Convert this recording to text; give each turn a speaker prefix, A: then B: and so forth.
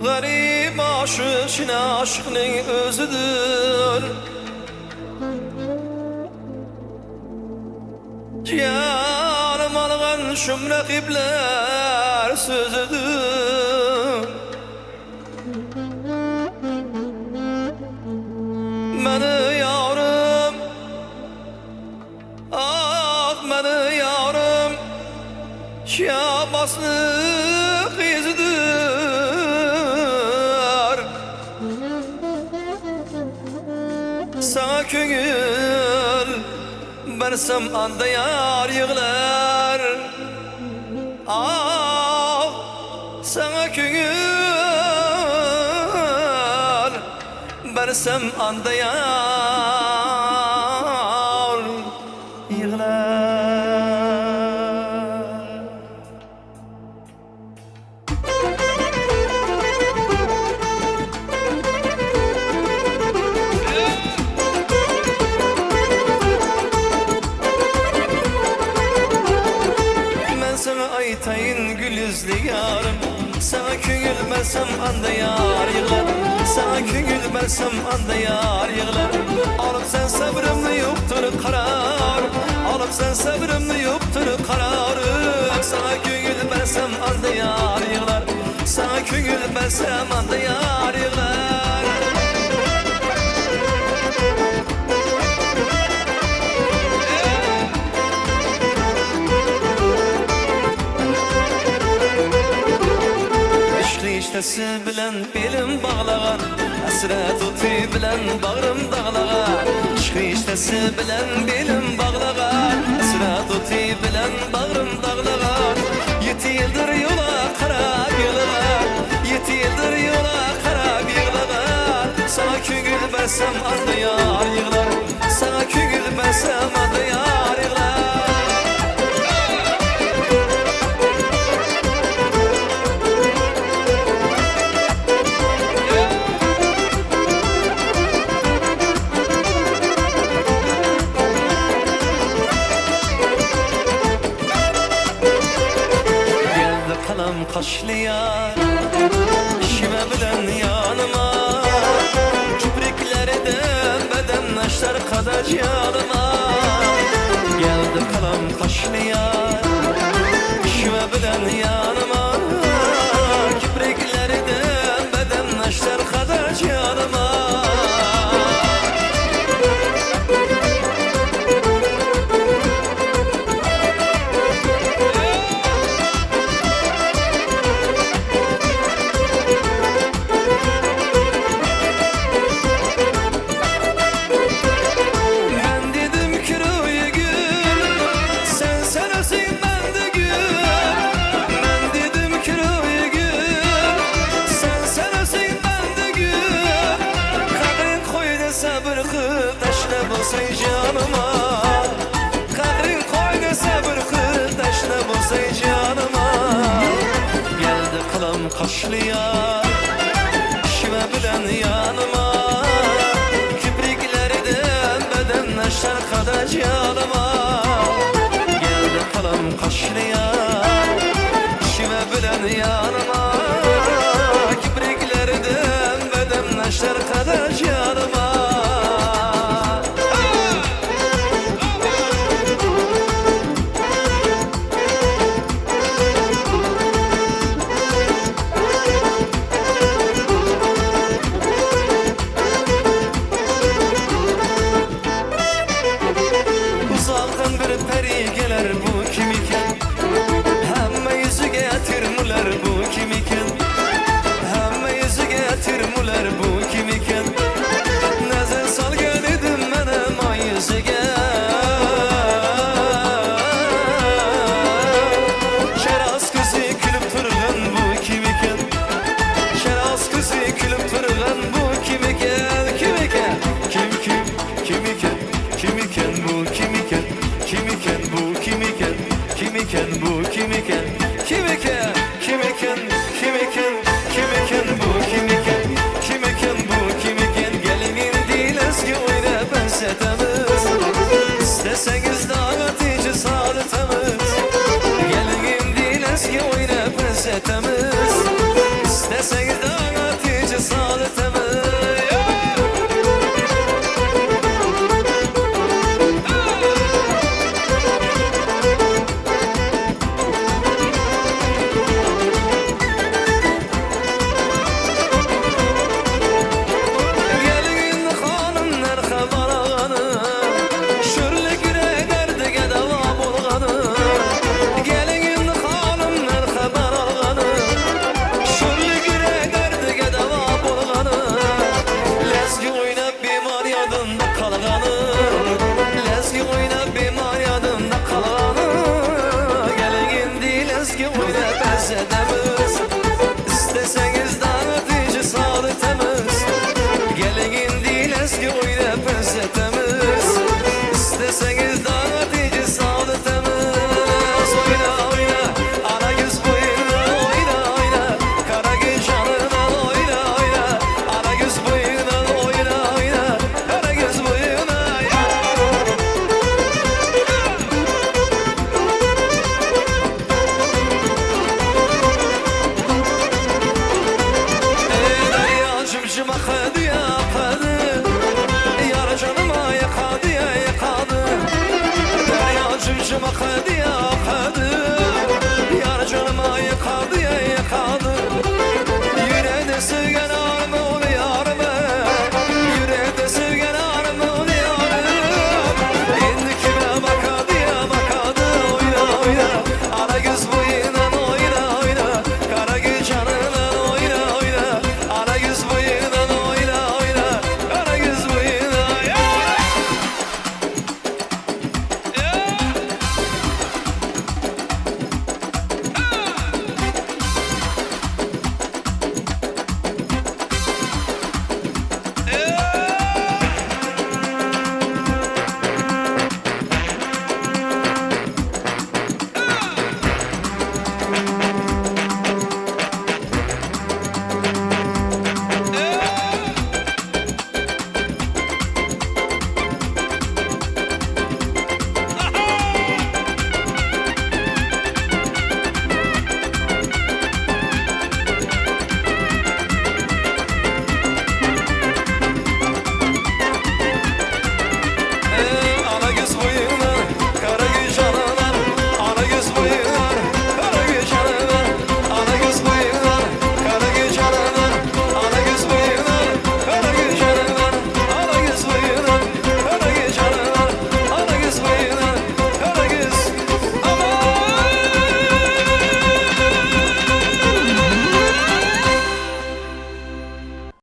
A: Garip aşık şine aşıkның özüdür. Canım alğan şum rakibler sözüdür. Meni yarım, ah meni yarım, şabaslık izidir. Sana köngül bersem anda yar yığlar. Ah sana köngül bersem anda yar yığlar. Aytayın gül yüzlü yarım, sana köngül bersem anda yar yığlar. Sana köngül bersem anda yar yığlar. Alıp sen sabrımlı yoktur karar, alıp sen sabrımlı yoktur kararım. Sana köngül bersem anda yar yığlar. Sana köngül bersem anda yar yığlar. İştesi bilen belim bağlagan, hasret otu bilen bağrım dağlagan. İştesi bilen belim bağlagan, hasret otu bilen bağrım dağlagan. 7 yıldır yola karab yığlagan, 7 yıldır yola karab yığlagan. Sana köngül bersem anda yar yığlar, sana köngül bersem anda yar yığlar. Kaşlı yar, şime bilen yanıma, kipriklerden beden naşlar kadar yanıma. Geldi kalam kaşlı yar, şime bilen yanıma, kipriklerden beden naşlar kadar yanıma. Bolsay canıma, kadrin koydu sabır kır, taşla bolsay canıma. Geldi kalam kaşlı yar, şime bilen yanıma, kipriklerden beden naşlar kadar canıma. Geldi kalam kaşlı yar, şime bilen yanıma, kipriklerden beden naşlar kadar canıma. eski oynab əzədəm